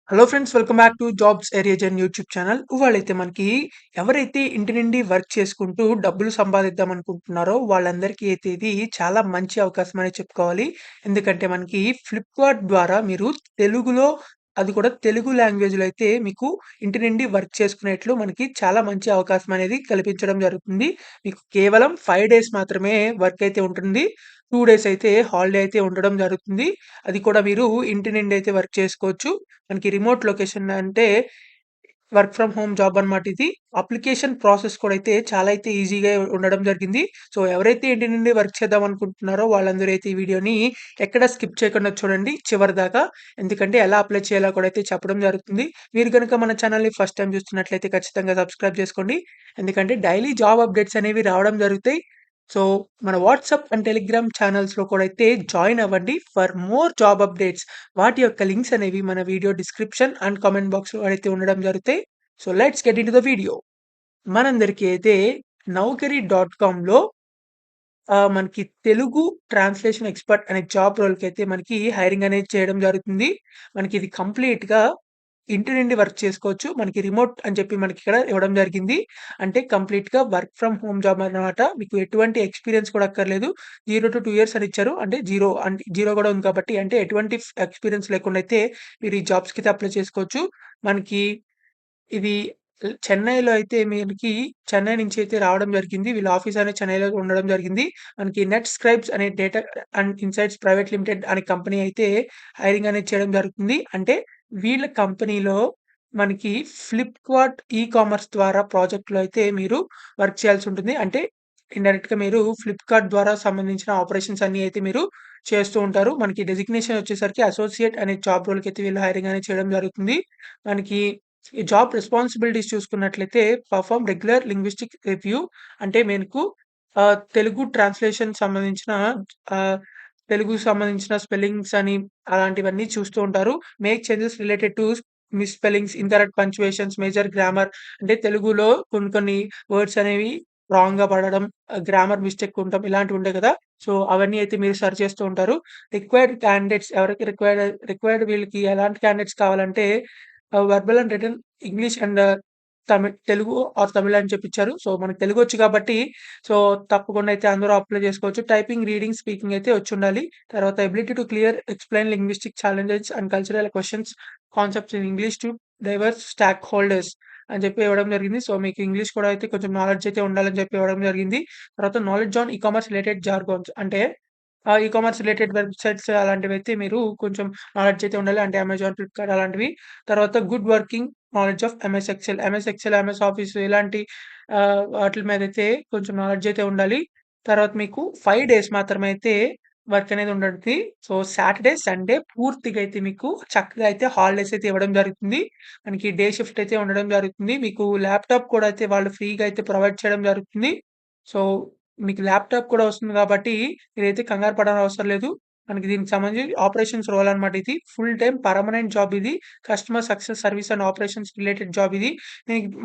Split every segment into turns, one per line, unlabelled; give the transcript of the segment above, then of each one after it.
Hello friends, welcome back to jobs area జన్ YouTube channel. ఇవాళైతే మనకి ఎవరైతే ఇంటి నుండి వర్క్ చేసుకుంటూ డబ్బులు సంపాదిద్దాం అనుకుంటున్నారో వాళ్ళందరికీ అయితే ఇది చాలా మంచి అవకాశం అనే చెప్పుకోవాలి. ఎందుకంటే మనకి ఫ్లిప్‌కార్ట్ ద్వారా మీరు తెలుగులో, అది కూడా తెలుగు లాంగ్వేజ్‌లో అయితే మీకు ఇంటి నుండి వర్క్ చేసుకునేట్లు మనకి చాలా మంచి అవకాశం అనేది కల్పించడం జరుగుతుంది. మీకు కేవలం 5 డేస్ మాత్రమే వర్క్ అయితే ఉంటుంది. 2 డేస్ అయితే హాలిడే అయితే ఉండడం జరుగుతుంది. అది కూడా మీరు ఇంటి నుండి అయితే వర్క్ చేసుకోవచ్చు. మనకి రిమోట్ లొకేషన్ అంటే వర్క్ ఫ్రమ్ హోమ్ జాబ్ అన్నమాట ఇది. అప్లికేషన్ ప్రాసెస్ కూడా అయితే చాలా అయితే ఈజీగా ఉండడం జరిగింది. సో, ఎవరైతే ఇంటి నుండి వర్క్ చేద్దాం అనుకుంటున్నారో వాళ్ళందరూ అయితే ఈ వీడియోని ఎక్కడ స్కిప్ చేయకుండా చూడండి చివరిదాకా. ఎందుకంటే ఎలా అప్లై చేయాలో కూడా అయితే చెప్పడం జరుగుతుంది. మీరు గనుక మన ఛానల్‌ని ఫస్ట్ టైమ్ చూస్తున్నట్లయితే ఖచ్చితంగా సబ్స్క్రైబ్ చేసుకోండి. ఎందుకంటే డైలీ జాబ్ అప్డేట్స్ అనేవి రావడం జరుగుతాయి. సో, మన వాట్సాప్ అండ్ టెలిగ్రామ్ ఛానల్స్‌లో కూడా అయితే జాయిన్ అవ్వండి ఫర్ మోర్ జాబ్ అప్డేట్స్. వాటి యొక్క లింక్స్ అనేవి మన వీడియో డిస్క్రిప్షన్ అండ్ కామెంట్ బాక్స్‌లో అయితే ఉండడం జరుగుతాయి. So, let's get into the video. మనందరికీ అయితే నౌకరీ డాట్ కామ్‌లో మనకి తెలుగు ట్రాన్స్‌లేషన్ ఎక్స్‌పర్ట్ అనే జాబ్ రోల్‌కైతే మనకి హైరింగ్ అనేది చేయడం జరుగుతుంది. మనకి ఇది కంప్లీట్‌గా ఇంటి నుండి వర్క్ చేసుకోవచ్చు. మనకి రిమోట్ అని చెప్పి మనకిక్కడ ఇవ్వడం జరిగింది. అంటే కంప్లీట్‌గా వర్క్ ఫ్రమ్ హోమ్ జాబ్ అన్నమాట. మీకు ఎటువంటి ఎక్స్‌పీరియన్స్ కూడా అక్కర్లేదు. 0-2 ఇయర్స్ అని ఇచ్చారు. అంటే 0 అంటే 0 కూడా ఉంది కాబట్టి అంటే ఎటువంటి ఎక్స్‌పీరియన్స్ లేకుండా అయితే మీరు ఈ జాబ్స్‌కైతే అప్లై చేసుకోవచ్చు. మనకి ఇది చెన్నైలో అయితే మనకి చెన్నై నుంచి అయితే రావడం జరిగింది. వీళ్ళ ఆఫీస్ అనేది చెన్నైలో ఉండడం జరిగింది. మనకి నెట్ స్క్రైబ్స్ అనే data and insights private limited అనే కంపెనీ అయితే హైరింగ్ అనేది చేయడం జరుగుతుంది. అంటే వీళ్ళ కంపెనీలో మనకి ఫ్లిప్‌కార్ట్ ఈ కామర్స్ ద్వారా ప్రాజెక్ట్‌లో అయితే మీరు వర్క్ చేయాల్సి ఉంటుంది. అంటే ఇండైరెక్ట్‌గా మీరు ఫ్లిప్‌కార్ట్ ద్వారా సంబంధించిన ఆపరేషన్స్ అన్నీ అయితే మీరు చేస్తూ ఉంటారు. మనకి డెసిగ్నేషన్ వచ్చేసరికి అసోసియేట్ అనే జాబ్ రోల్‌కైతే వీళ్ళు హైరింగ్ అనేది చేయడం జరుగుతుంది. మనకి ఈ జాబ్ రెస్పాన్సిబిలిటీస్ చూసుకున్నట్లయితే పర్ఫార్మ్ రెగ్యులర్ లింగ్విస్టిక్ రివ్యూ. అంటే మీకు తెలుగు ట్రాన్స్‌లేషన్ సంబంధించిన ఆహ్, తెలుగుకి సంబంధించిన స్పెల్లింగ్స్ అని అలాంటివన్నీ చూస్తూ ఉంటారు. Make changes related to misspellings, incorrect punctuations, major grammar. అంటే తెలుగులో కొన్ని కొన్ని వర్డ్స్ అనేవి రాంగ్‌గా పడడం, గ్రామర్ మిస్టేక్ ఉండటం ఇలాంటివి ఉంటాయి కదా! సో, అవన్నీ అయితే మీరు సరి చేస్తూ ఉంటారు. రిక్వైర్డ్ క్యాండిడేట్స్ ఎవరికి రిక్వైర్డ్ వీళ్ళకి ఎలాంటి క్యాండిడేట్స్ కావాలంటే verbal and written English and Telugu or Tamil అని చెప్పిచ్చారు. సో, మనకు తెలుగొచ్చు కాబట్టి సో, తప్పకుండా అయితే అందరూ అప్లై చేసుకోవచ్చు. టైపింగ్, రీడింగ్, స్పీకింగ్ అయితే వచ్చుండాలి. తర్వాత ability to clear, explain linguistic challenges and cultural questions, concepts in English to divorce stock holders అని చెప్పి ఇవ్వడం జరిగింది. సో, మీకు ఇంగ్లీష్ కూడా అయితే కొంచెం నాలెడ్జ్ అయితే ఉండాలని చెప్పి ఇవ్వడం జరిగింది. తర్వాత knowledge on e-commerce related jargons. అంటే ఈ-కామర్స్ రిలేటెడ్ వెబ్‌సైట్స్ అలాంటివైతే మీరు కొంచెం నాలెడ్జ్ అయితే ఉండాలి. అంటే అమెజాన్, ఫ్లిప్‌కార్ట్ అలాంటివి. తర్వాత good working knowledge of MS Excel. MS Excel, MS office ఇలాంటి వాటిల మీదైతే కొంచెం నాలెడ్జ్ అయితే ఉండాలి. తర్వాత మీకు 5 డేస్ మాత్రమే అయితే వర్క్ అనేది ఉంటది. సో, సాటర్‌డే, సండే పూర్తిగా అయితే మీకు చక్కగా అయితే హాలిడేస్ అయితే ఇవ్వడం జరుగుతుంది. మనకి డే షిఫ్ట్ అయితే ఉండడం జరుగుతుంది. మీకు ల్యాప్‌టాప్ కూడా అయితే వాళ్ళు ఫ్రీగా అయితే ప్రొవైడ్ చేయడం జరుగుతుంది. సో, మీకు ల్యాప్‌టాప్ కూడా వస్తుంది కాబట్టి మీరైతే కంగారు పడనవసరం లేదు. మనకి దీనికి సంబంధించి ఆపరేషన్స్ రోల్ అన్నమాట ఇది. ఫుల్ టైమ్ పర్మనెంట్ జాబ్ ఇది. Customer success service and operations related job ఇది.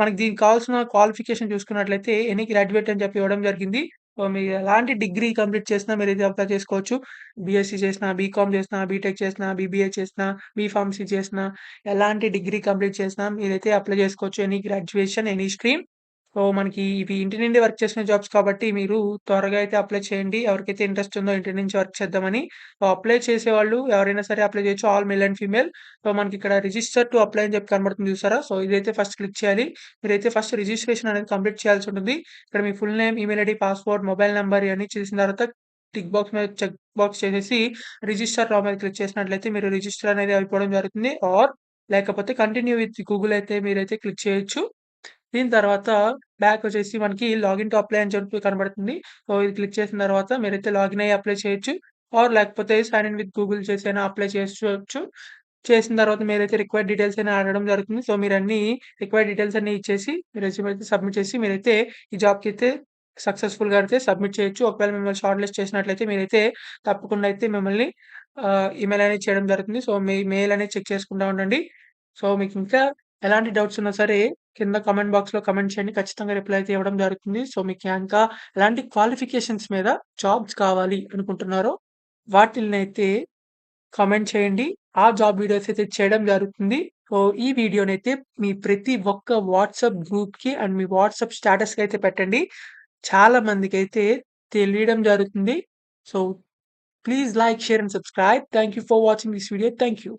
మనకి దీనికి కావాల్సిన క్వాలిఫికేషన్ చూసుకున్నట్లయితే ఎనీ గ్రాడ్యుయేట్ అని చెప్పి ఇవ్వడం జరిగింది. సో, మీరు ఎలాంటి డిగ్రీ కంప్లీట్ చేసినా మీరైతే అప్లై చేసుకోవచ్చు. బీఎస్సీ చేసినా, బీకామ్ చేసినా, బీటెక్ చేసినా, బీబీఏ చేసినా, బీఫార్మసీ చేసినా, ఎలాంటి డిగ్రీ కంప్లీట్ చేసినా మీరైతే అప్లై చేసుకోవచ్చు. Any graduation, any stream. So, మనకి ఇవి ఇంటి నుండి వర్క్ చేసిన జాబ్స్ కాబట్టి మీరు త్వరగా అయితే అప్లై చేయండి. ఎవరికైతే ఇంట్రెస్ట్ ఉందో ఇంటి నుంచి వర్క్ చేద్దామని. సో, అప్లై చేసేవాళ్ళు ఎవరైనా సరే అప్లై చేయొచ్చు. All male and female. So, మనకిక్కడ రిజిస్టర్ టు అప్లై అని చెప్పి కనబడుతుంది చూసారా? సో, ఇదైతే ఫస్ట్ క్లిక్ చేయాలి. మీరైతే ఫస్ట్ రిజిస్ట్రేషన్ అనేది కంప్లీట్ చేయాల్సి ఉంటుంది. ఇక్కడ మీ full name, email ID, password, mobile number ఇవన్నీ చేసిన తర్వాత టిక్ బాక్స్ మీద చెక్ బాక్స్ చేసేసి రిజిస్టర్ నౌ మీద క్లిక్ చేసినట్లయితే మీరు రిజిస్టర్ అనేది అయిపోవడం జరుగుతుంది. లేకపోతే కంటిన్యూ విత్ గూగుల్ అయితే మీరైతే క్లిక్ చేయొచ్చు. దీని తర్వాత బ్యాకొచ్చేసి మనకి లాగిన్ టు అప్లై అని చెప్పి కనబడుతుంది. సో, ఇది క్లిక్ చేసిన తర్వాత మీరైతే లాగిన్ అయ్యి అప్లై చేయొచ్చు. లేకపోతే సైన్ ఇన్ విత్ గూగుల్ చేసైనా అప్లై చేసుకోవచ్చు. చేసిన తర్వాత మీరైతే రిక్వైర్డ్ డీటెయిల్స్ అని అడగడం జరుగుతుంది. సో, మీరన్నీ రిక్వైర్డ్ డీటెయిల్స్ అన్నీ ఇచ్చేసి మీ రెజ్యూమ్ అయితే సబ్మిట్ చేసి మీరైతే ఈ జాబ్‌కైతే సక్సెస్‌ఫుల్‌గా అయితే సబ్మిట్ చేయొచ్చు. ఒకవేళ మిమ్మల్ని షార్ట్ లిస్ట్ చేసినట్లయితే మీరైతే తప్పకుండా అయితే మిమ్మల్ని ఈమెయిల్ అనేది చేయడం జరుగుతుంది. సో, మీ మెయిల్ అనేది చెక్ చేసుకుంటా ఉండండి. సో, మీకింకా ఎలాంటి డౌట్స్ ఉన్నా సరే కింద కామెంట్ బాక్స్‌లో కామెంట్ చేయండి. ఖచ్చితంగా రిప్లై అయితే ఇవ్వడం జరుగుతుంది. సో, మీకు ఇంకా ఎలాంటి క్వాలిఫికేషన్స్ మీద జాబ్స్ కావాలి అనుకుంటున్నారో వాటిల్నైతే కామెంట్ చేయండి. ఆ జాబ్ వీడియోస్ అయితే చేయడం జరుగుతుంది. సో, ఈ వీడియోనైతే మీ ప్రతి ఒక్క వాట్సాప్ గ్రూప్‌కి అండ్ మీ వాట్సాప్ స్టేటస్‌కి అయితే పెట్టండి. చాలా మందికైతే తెలియడం జరుగుతుంది. So, please like, share and subscribe. Thank you for watching this video. Thank you.